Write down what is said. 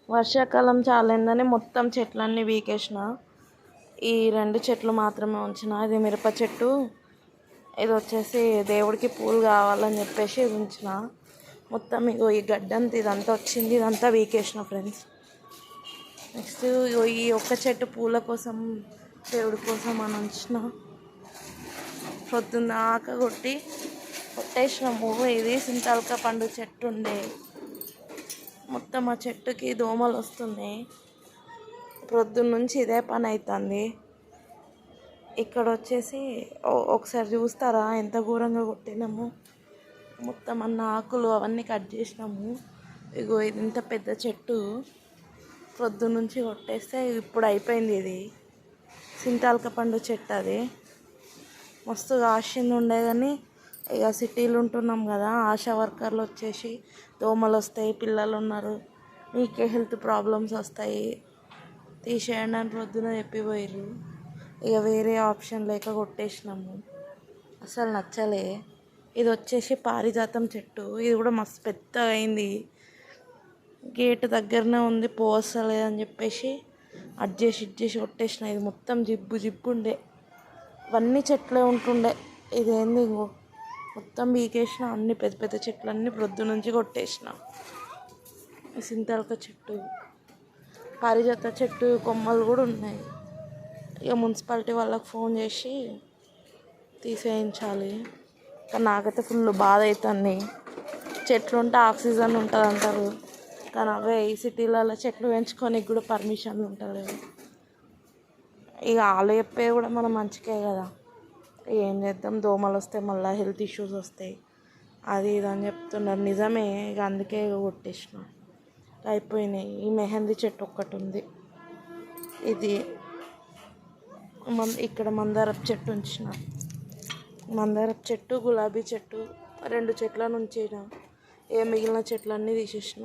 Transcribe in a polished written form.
వర్షాకాలం చాలైందని మొత్తం చెట్లన్నీ పీకేసిన. ఈ 2 చెట్లు మాత్రమే ఉంచిన. ఇది మిరప చెట్టు, ఇది వచ్చేసి దేవుడికి పూలు కావాలని చెప్పేసి ఇది ఉంచిన. మొత్తం ఇగో ఈ గడ్డంతా ఇదంతా వచ్చింది, ఇదంతా పీకేసిన ఫ్రెండ్స్. నెక్స్ట్ ఇగో ఈ ఒక్క చెట్టు పూల కోసం దేవుడి కోసం అని ఉంచిన. పొద్దున్న ఆక కొట్టేసినాము. ఇది సింతాల్క పండు చెట్టు ఉండే, మొత్తం ఆ చెట్టుకి దోమలు వస్తున్నాయి. పొద్దున్న నుంచి ఇదే పని అవుతుంది. ఇక్కడ వచ్చేసి ఒకసారి చూస్తారా ఎంత ఘోరంగా కొట్టినాము. మొత్తం అన్న ఆకులు అవన్నీ కట్ చేసినాము. ఇగో ఇది ఇంత పెద్ద చెట్టు పొద్దున్న నుంచి కొట్టేస్తే ఇప్పుడు అయిపోయింది. ఇది సింతాల్క పండు చెట్టు, అది మస్తు కాసింది ఉండే. కానీ ఇక సిటీలు ఉంటున్నాం కదా, ఆశా వర్కర్లు వచ్చేసి దోమలు వస్తాయి, పిల్లలు ఉన్నారు, మీకే హెల్త్ ప్రాబ్లమ్స్ వస్తాయి, తీసేయండి అని పొద్దున చెప్పిపోయారు. ఇక వేరే ఆప్షన్ లేక కొట్టేసినాము. అసలు నచ్చలే. ఇది వచ్చేసి పారిజాతం చెట్టు, ఇది కూడా మస్తు పెద్దగా అయింది. గేట్ దగ్గరనే ఉంది, పోవస్తలేదు అని చెప్పేసి ఇట్ చేసి కొట్టేసిన. ఇది మొత్తం జిబ్బు ఉండే, ఇవన్నీ చెట్లే ఉంటుండే. ఇదేంది ఇంకో మొత్తం బీకేసిన. అన్ని పెద్ద పెద్ద చెట్లు అన్నీ ప్రొద్దు నుంచి కొట్టేసిన. సింతాల్క చెట్టు, పారిజాత చెట్టు కొమ్మలు కూడా ఉన్నాయి. ఇక మున్సిపాలిటీ వాళ్ళకి ఫోన్ చేసి తీసేయించాలి. కానీ నాకైతే ఫుల్ బాధ అవుతుంది. చెట్లు ఉంటే ఆక్సిజన్ ఉంటుంది అంటారు, కానీ అవే ఈ సిటీలలో చెట్లు పెంచుకోనికి కూడా పర్మిషన్లు ఉంటలేవు. ఇక వాళ్ళు చెప్పేది కూడా మనం మంచికే కదా, ఏం చేద్దాం, దోమలు వస్తే మళ్ళీ హెల్త్ ఇష్యూస్ వస్తాయి, అది ఇది అని చెప్తున్నారు. నిజమే. ఇక అందుకే కొట్టేసిన. అయిపోయినాయి. ఈ మెహందీ చెట్టు ఒక్కటి ఉంది. ఇది ఇక్కడ మందారపు చెట్టు ఉంచిన. మందారపు చెట్టు, గులాబీ చెట్టు 2 చెట్లను ఉంచిన. మిగిలిన చెట్లన్నీ తీసేసిన.